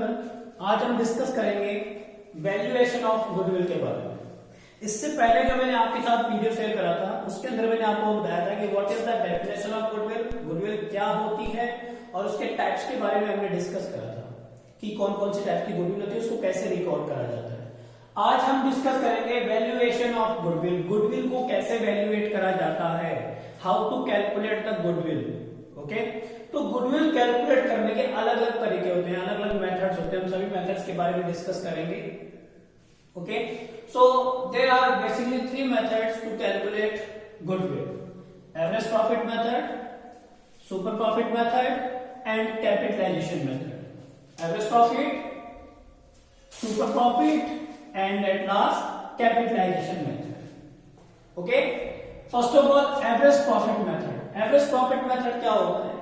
Everyone, आज हम discuss करेंगे वैल्यूएशन ऑफ गुडविल के बारे में। इससे पहले जो मैंने आपके साथ वीडियो शेयर करा था उसके अंदर मैंने आपको बताया था कि what is the definition of goodwill, goodwill क्या होती है और उसके टाइप्स के बारे में हमने डिस्कस करा था कि कौन कौन सी टाइप की गुडविल होती है, उसको कैसे रिकॉर्ड करा जाता है। आज हम डिस्कस करेंगे वैल्यूएशन ऑफ गुडविल, गुडविल को कैसे वैल्यूएट करा जाता है, how to calculate the goodwill. Okay, तो गुडविल कैलकुलेट करने के अलग अलग तरीके होते हैं, अलग अलग मेथड्स होते हैं, हम सभी मेथड्स के बारे में डिस्कस करेंगे। Okay, so there are basically 3 methods to calculate goodwill: average profit method, super profit method and capitalisation method. Average profit, super profit and at last capitalisation method. Okay, first of all average profit method. Average profit method क्या होता है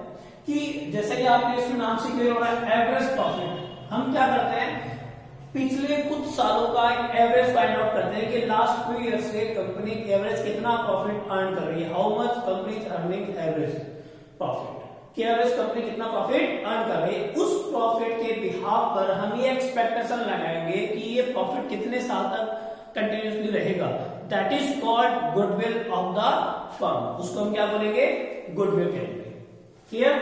कि जैसे कि आपने इसमें नाम से क्लियर हो रहा है, एवरेज प्रॉफिट। हम क्या करते हैं, पिछले कुछ सालों का एवरेज फाइंड आउट करते हैं कि लास्ट फ्यू ईयर से कंपनी एवरेज कितना प्रॉफिट अर्न कर रही है, how much company is earning average profit, कि एवरेज कंपनी कितना प्रॉफिट अर्न कर रही है। उस प्रॉफिट के बिहाफ पर हम ये एक्सपेक्टेशन लगाएंगे कि ये प्रॉफिट कितने साल तक कंटिन्यूसली रहेगा। That is called goodwill of the firm. उसको हम क्या बोलेंगे, गुडविल कहेंगे। क्लियर?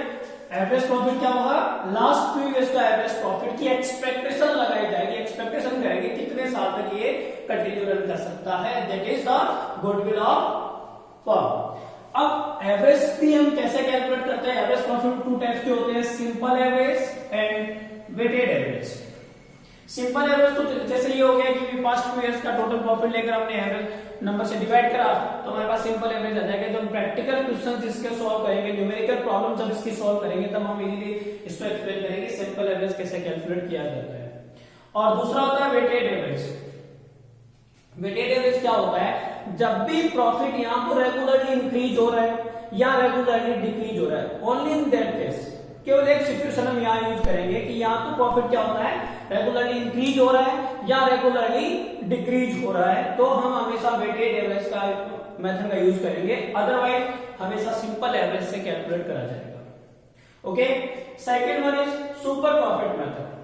एवरेज प्रॉफिट क्या होगा, लास्ट फ्यू इयर्स का एवरेज प्रॉफिट की एक्सपेक्टेशन लगाई जाएगी, एक्सपेक्टेशन करेंगे कितने साल तक ये कंटिन्यू रन कर सकता है। That is the goodwill of firm. अब एवरेज भी हम कैसे कैलकुलेट करते हैं? एवरेज प्रॉफिट 2 टाइप्स के होते हैं, simple average and weighted average. Simple average तो जैसे ये हो गया कि पास्ट 2 इयर्स का टोटल प्रॉफिट लेकर हमने एवरेज नंबर से डिवाइड करा तो हमारे पास सिंपल एवरेज आ जाएगा। जब प्रैक्टिकल क्वेश्चंस इसके सॉल्व करेंगे, न्यूमेरिकल प्रॉब्लम जब इसकी सॉल्व करेंगे तब हम इजीली इसको एक्सप्लेन करेंगे सिंपल एवरेज कैसे कैलकुलेट किया जाता है। और दूसरा होता है वेटेड एवरेज। वेटेड एवरेज क्या होता है, जब भी प्रॉफिट यहाँ तो रेगुलरली इंक्रीज हो रहा है या रेगुलरली डिक्रीज हो रहा है, ओनली इन दैट केस, केवल एक सिचुएशन हम यहाँ यूज करेंगे कि यहाँ तो प्रॉफिट क्या होता है, रेगुलरली इंक्रीज हो रहा है या रेगुलरली डिक्रीज हो रहा है, तो हम हमेशा वेटेड एवरेज का मेथड का यूज करेंगे। अदरवाइज हमेशा सिंपल एवरेज से कैलकुलेट करा जाएगा। Okay, second one is super profit method.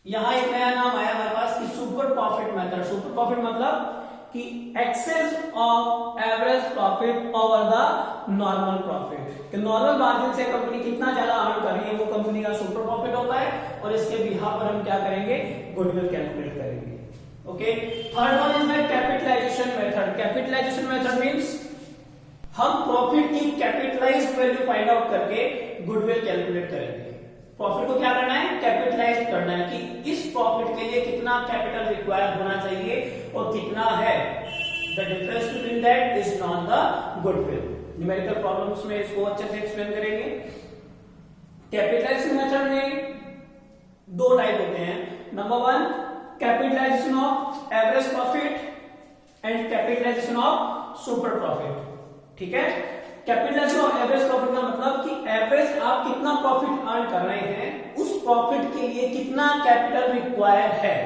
यहां एक नया नाम आया हमारे पास कि super profit method. Super profit मतलब कि excess of average profit over the normal profit, कि नॉर्मल मार्जिन से कंपनी कितना ज्यादा अर्न कर रही है वो कंपनी का सुपर प्रॉफिट होता है और इसके बिहाफ पर हम क्या करेंगे, गुडविल कैलकुलेट करेंगे। Okay, third one is the capitalisation method. Capitalisation method means हम प्रॉफिट की कैपिटलाइज्ड वैल्यू फाइंड आउट करके गुडविल कैलकुलेट करेंगे। प्रॉफिट को क्या करना है, कैपिटलाइज करना है कि इस प्रॉफिट के लिए कितना कैपिटल रिक्वायर्ड होना चाहिए और कितना है। The difference between that is not the goodwill. Numerical problems में इसको अच्छे से एक्सप्लेन करेंगे। कैपिटलाइजेशन मेथड में 2 टाइप होते हैं। Number 1 capitalisation of average profit and capitalisation of super profit. ठीक है, कैपिटलाइजेशन ऑफ एवरेज प्रॉफिट का मतलब कि एवरेज आप कितना प्रॉफिट अर्न कर रहे हैं, उस प्रॉफिट के लिए कितना कैपिटल रिक्वायर्ड है,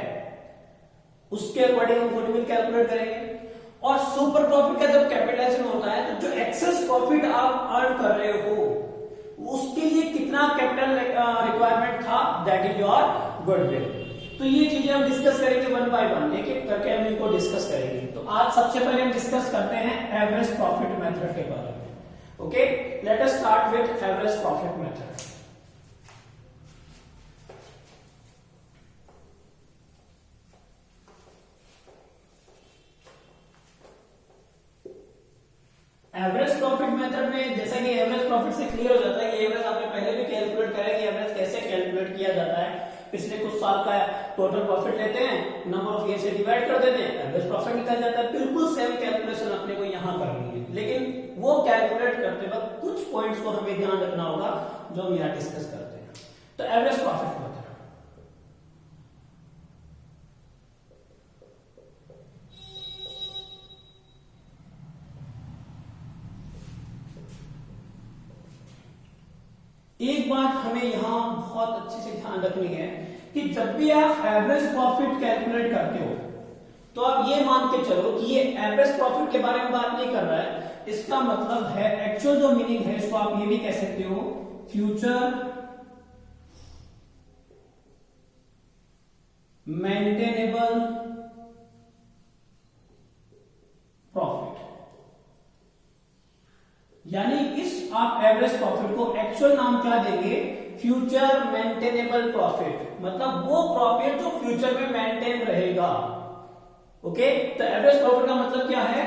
उसके अकॉर्डिंग हम गुडविल कैलकुलेट करेंगे। और सुपर प्रॉफिट का जब कैपिटलाइजेशन होता है तो जो एक्सेस प्रॉफिट आप अर्न कर रहे हो उसके लिए कितना कैपिटल रिक्वायरमेंट था, दैट इज योर गुडविल। तो ये चीजें हम डिस्कस करेंगे वन बाय वन, एक एक करके हम इनको डिस्कस करेंगे। तो आज सबसे पहले हम डिस्कस करते हैं एवरेज प्रॉफिट मेथड के बारे में। Okay, let us start with average profit method. Average profit method में जैसा कि एवरेज प्रॉफिट से क्लियर हो जाता है कि एवरेज आपने पहले भी कैलकुलेट करा कि एवरेज कैसे कैलकुलेट किया जाता है। पिछले कुछ साल का टोटल प्रॉफिट लेते हैं, नंबर ऑफ ईयर से डिवाइड कर देते हैं, एवरेज प्रॉफिट निकल जाता है। बिल्कुल सेम कैलकुलेशन अपने को यहां करनी है, लेकिन वो कैलकुलेट करते वक्त कुछ पॉइंट्स को हमें ध्यान रखना होगा जो हम यहां डिस्कस करते हैं। तो एवरेज प्रॉफिट मेथड, एक बात हमें यहां बहुत अच्छे से ध्यान रखनी है कि जब भी आप एवरेज प्रॉफिट कैलकुलेट करते हो तो आप ये मान के चलो कि ये एवरेज प्रॉफिट के बारे में बात नहीं कर रहा है। इसका मतलब है, एक्चुअल जो मीनिंग है इसको आप ये भी कह सकते हो, फ्यूचर मेंटेनेबल प्रॉफिट, यानी इस आप एवरेज प्रॉफिट को एक्चुअल नाम क्या देंगे, फ्यूचर मेंटेनेबल प्रॉफिट, मतलब वो प्रॉफिट जो फ्यूचर में मेंटेन रहेगा। ओके, तो एवरेज प्रॉफिट का मतलब क्या है,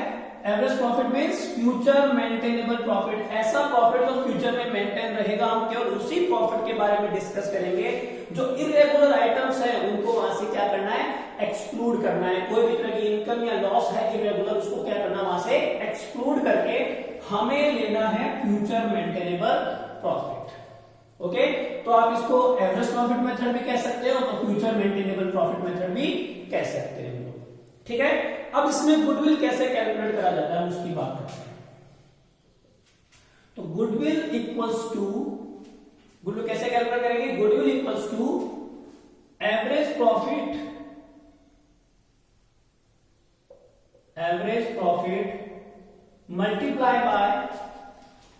average profit means future maintainable profit, ऐसा प्रॉफिट जो फ्यूचर में मेंटेन रहेगा। हम केवल उसी प्रॉफिट के बारे में डिस्कस करेंगे। जो इरेगुलर आइटम्स हैं उनको वहां से क्या करना है, एक्सक्लूड करना है। कोई भी तरह की इनकम या लॉस है इरेगुलर, उसको क्या करना, वहां से एक्सक्लूड करके हमें लेना है फ्यूचर मेंटेनेबल प्रॉफिट। ओके, तो आप इसको एवरेज प्रॉफिट मेथड भी कह सकते हो और फ्यूचर मेंटेनेबल प्रॉफिट मेथड भी कह सकते हैं। ठीक है, अब इसमें गुडविल कैसे कैलकुलेट करा जाता है उसकी बात करते हैं। तो गुडविल इक्वल्स टू, गुडविल कैसे कैलकुलेट करेंगे, goodwill equals to average profit multiply by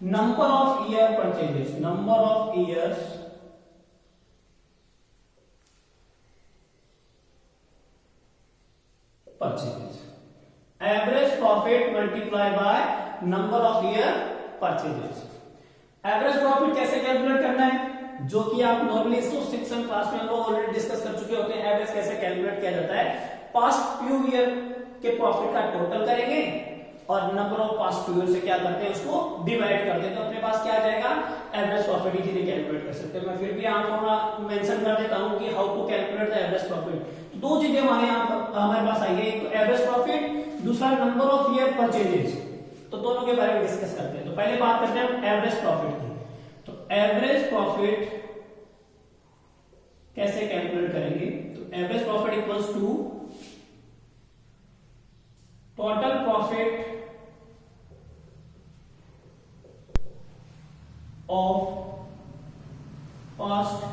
number of year purchases, number of years purchases, average profit multiply by number of year purchases. Average profit कैसे कैलकुलेट करना है, जो कि आप normally इसको 6th class में हम लोग ऑलरेडी डिस्कस कर चुके होते हैं। एवरेज कैसे कैलकुलेट किया जाता है, पास्ट फ्यू ईयर के प्रॉफिट का टोटल करेंगे और number of past few year से क्या करते हैं, उसको डिवाइड कर देते हैं, तो अपने पास क्या आ जाएगा, एवरेज प्रॉफिट इजीली कैलकुलेट कर सकते हैं। मैं फिर भी आपको मेंशन कर देता हूं कि how to calculate the average profit. दो चीजें हमारे पास आई है, एक तो एवरेज प्रॉफिट, दूसरा नंबर ऑफ ईयर परचेजेस। तो दोनों के बारे में डिस्कस करते हैं। तो पहले बात करते हैं एवरेज प्रॉफिट की। तो एवरेज प्रॉफिट कैसे कैलकुलेट करेंगे, तो average profit equals to total profit of past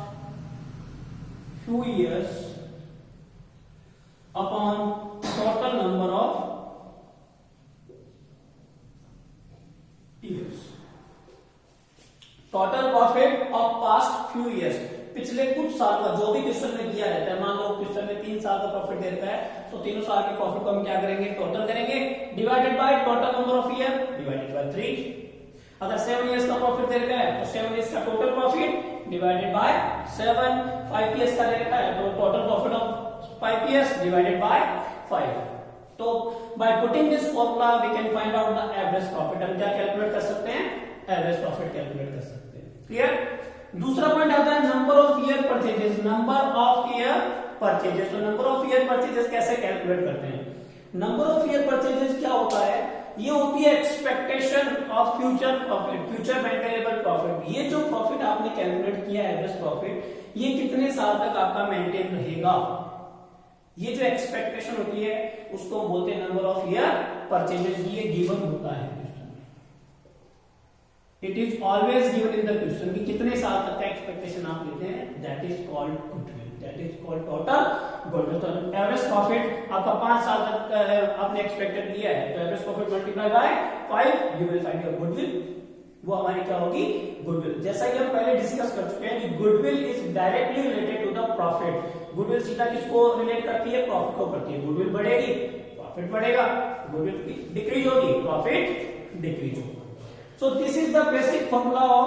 few years upon total number of years. Total profit of past few years, पिछले कुछ साल का जो भी क्वेश्चन में दिया रहता है। मान लो क्वेश्चन में 3 साल का प्रॉफिट दे रखा है, तो तीनों साल के प्रॉफिट को हम क्या करेंगे, टोटल करेंगे, divided by total number of year divided by 3। अगर 7 इयर्स का प्रॉफिट दे रखा है तो 7 इयर्स का total profit divided by 7। 5 years का दे रखा है तो total profit of 5 years divided by 5। तो by putting this formula we can find out the average profit. हम क्या कैलकुलेट कर सकते हैं, एवरेज प्रॉफिट कैलकुलेट कर सकते हैं। क्लियर। दूसरा पॉइंट आता है number of year purchases, number of year purchases. तो नंबर ऑफ ईयर परचेजेस कैसे कैलकुलेट करते हैं, नंबर ऑफ ईयर परचेजेस क्या होता है, ये होती है expectation of future profit, future maintainable profit. ये जो प्रॉफिट आपने कैलकुलेट किया है एवरेज प्रॉफिट, ये कितने साल तक आपका मेंटेन रहेगा, ये जो एक्सपेक्टेशन होती है उसको बोलते हैं नंबर ऑफ ईयर परचेजेस। ये गिवन होता है, it is always given in the question कि कितने साल तक का एक्सपेक्टेशन आप लेते हैं, that is called goodwill, that is called total goodwill. तो एवरेज प्रॉफिट आपका 5 साल तक आपने एक्सपेक्टेड लिया है, तो average profit multiply bye 5 you will find your goodwill, वो हमारी क्या होगी, गुडविल। जैसा कि हम पहले डिस्कस कर चुके हैं कि goodwill is directly related to the profit. Goodwill सीधा किसको रिलेट करती है, प्रॉफिट को करती है। गुडविल बढ़ेगी प्रॉफिट बढ़ेगा, गुडविल डिक्रीज होगी प्रॉफिट डिक्रीज होगा। So this is the basic formula of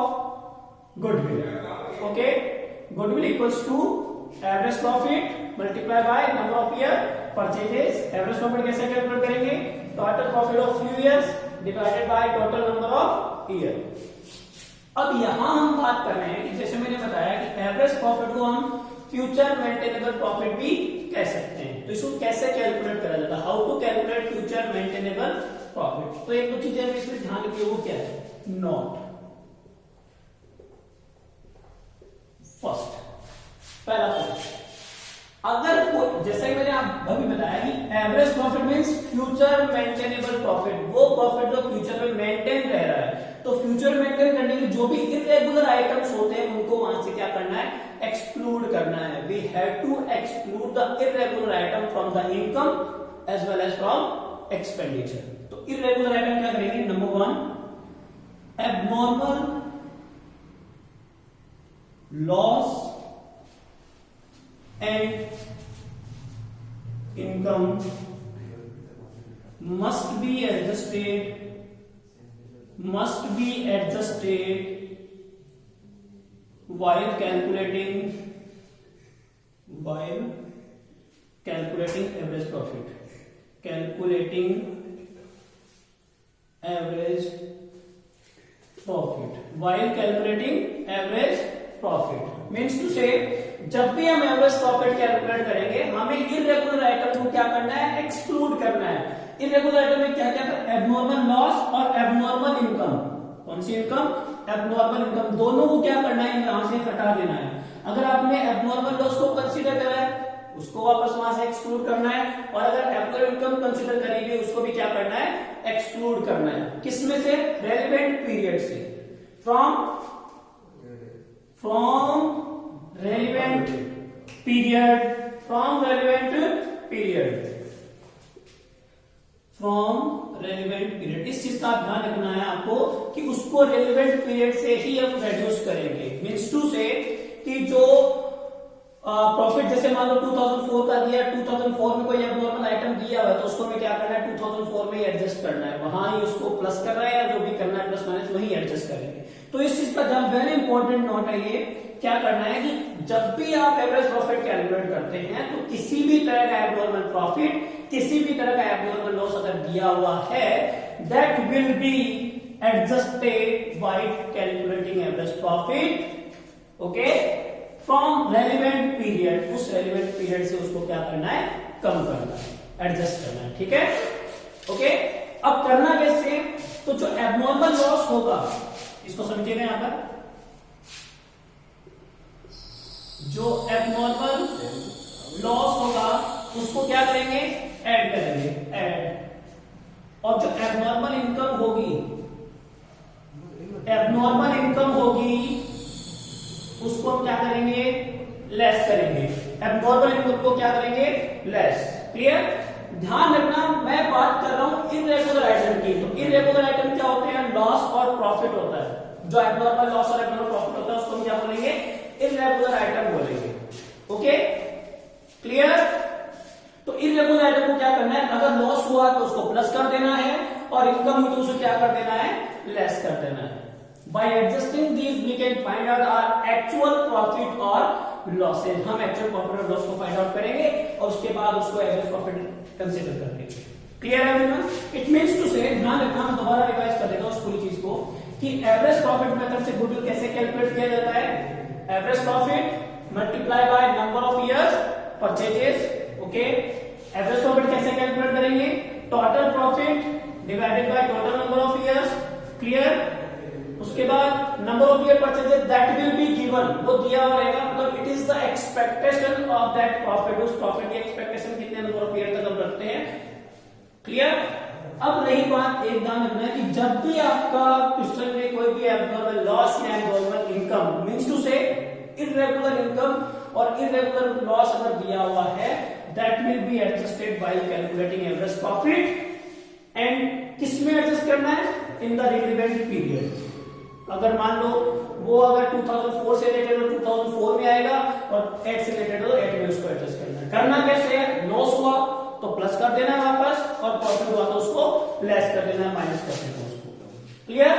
goodwill. Okay, goodwill equals to average profit multiply by number of year purchases. Average profit कैसे कैलकुलेट करेंगे, total profit of few years divided by total number of year. अब यहां हम बात कर रहे हैं कि जैसे मैंने बताया कि एवरेज प्रॉफिट को हम फ्यूचर मेंटेनेबल प्रॉफिट भी कह सकते हैं। तो इसको कैसे कैलकुलेट करा जाता है, how to calculate future maintainable profit. तो एक दो चीजें इसमें ध्यान रखिए, वो क्या है, नॉट। फर्स्ट पहला पॉइंट, अगर कोई, जैसे मैंने आप अभी बताया कि average profit means future maintainable profit, वो प्रॉफिट जो फ्यूचर में मेंटेन रह रहा है। तो फ्यूचर मेंटेन करने के जो भी इरेगुलर आइटम्स होते हैं उनको वहां से क्या करना है, एक्सक्लूड करना है। We have to exclude the irregular item from the income as well as from expenditure. तो इरेगुलर आइटम क्या करेंगे, number 1 abnormal loss and income must be adjusted while calculating average profit. While calculating average profit means to say, जब भी हम average profit calculate करेंगे हमें irregular item को क्या करना है, एक्सक्लूड करना है। इरेगुलर आइटम में क्या क्या था, एबनॉर्मल लॉस और एबनॉर्मल इनकम। कौन सी इनकम, एबनॉर्मल इनकम, दोनों को क्या करना है, यहां से हटा देना है। अगर आपने एबनॉर्मल लॉस को कंसीडर करा है उसको वापस वहां से एक्सक्लूड करना है, और अगर एबनॉर्मल इनकम कंसीडर करेंगे उसको भी क्या करना है, एक्सक्लूड करना है। किसमें से, रेलेवेंट पीरियड से, फ्रॉम relevant period इस चीज का ध्यान रखना है आपको कि उसको रेलेवेंट पीरियड से ही हम रेड्यूस करेंगे। मींस टू से कि जो प्रॉफिट जैसे मान लो 2004 का दिया, 2004 में कोई एबनॉर्मल आइटम दिया हुआ है तो उसको हमें क्या करना है, 2004 में ही एडजस्ट करना है, वहां ही उसको प्लस करना है या जो भी करना है प्लस माइनस वही एडजस्ट करेंगे। तो इस चीज का ध्यान, वेरी इंपॉर्टेंट नोट है ये, क्या करना है कि जब भी आप एवरेज प्रॉफिट कैलकुलेट करते हैं तो किसी भी तरह का एबनॉर्मल प्रॉफिट, किसी भी तरह का एबनॉर्मल लॉस अगर दिया हुआ है, that will be adjusted bye calculating average profit, okay, from relevant period. उस रेलेवेंट पीरियड से उसको क्या करना है, कम करना है, एडजस्ट करना है, ठीक है, ओके। अब करना कैसे, तो जो एबनॉर्मल लॉस होगा इसको समझिएगा, यहां पर जो एबनॉर्मल लॉस होगा उसको क्या करेंगे, ऐड करेंगे, ऐड। और जो एबनॉर्मल इनकम होगी उसको हम क्या करेंगे, लेस करेंगे। एबनॉर्मल इनकम को क्या करेंगे, लेस। क्लियर, ध्यान रखना मैं बात कर रहा हूं इरेगुलर आइटम की। तो इरेगुलर आइटम क्या होते हैं, लॉस और प्रॉफिट होता है। जो एबनॉर्मल लॉस और एबनॉर्मल प्रॉफिट होता है उसको हम क्या बोलेंगे, इरेगुलर आइटम बोलेंगे, ओके, क्लियर। तो इरेगुलर आइटम को क्या करना है, अगर लॉस हुआ तो उसको प्लस कर देना है और इनकम हुई तो उसे क्या कर देना है, लेस कर देना है। By adjusting these we can find out our actual profit or losses। हम एक्चुअल प्रॉफिट और लॉस को फाइंड आउट करेंगे और उसके बाद उसको एवरेज प्रॉफिट कंसीडर कर लेंगे। क्लियर है एवरीवन, इट मींस टू से, ध्यान रखना, मैं दोबारा रिवाइज कर देता हूं इस पूरी चीज को कि एवरेज प्रॉफिट मेथड से गुडविल कैसे कैलकुलेट किया जाता है। Average profit multiply by number of years purchases, okay. Average profit कैसे कैलकुलेट करेंगे, total profit divided by total number of years, clear. उसके बाद number of year purchases that will be given, वो दिया हुआ रहेगा, मतलब it is the expectation of that profit. उस प्रॉफिट की एक्सपेक्टेशन कितने नंबर ऑफ ईयर तक हम रखते हैं, क्लियर। अब रही बात, एक ध्यान रखना है कि जब भी आपका क्वेश्चन में कोई भी एबनॉर्मल लॉस या एबनॉर्मल इनकम मींस टू से इरेगुलर इनकम और इरेगुलर लॉस अगर दिया हुआ है, that will be adjusted bye calculating average profit. And किसमें एडजस्ट करना है, इन द रिलेवेंट पीरियड। अगर मान लो वो अगर 2004 से रिलेटेड हो 2004 में आएगा और 8 से रिलेटेड हो 8 में उसको एडजस्ट करना है। करना कैसे है, लॉस हुआ तो प्लस कर देना है वापस और प्रॉफिट हुआ तो उसको लेस कर देना है, माइनस कर देना है उसको, clear.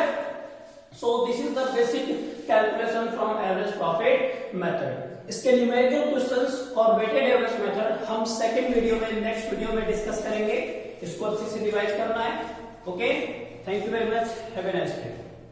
So this is the basic calculation from average profit method. इसके न्यूमेरिकल क्वेश्चंस और वेटेड एवरेज मेथड हम सेकंड वीडियो में, नेक्स्ट वीडियो में डिस्कस करेंगे। इसको अच्छे से रिवाइज करना है, okay. Thank you very much, have a nice day.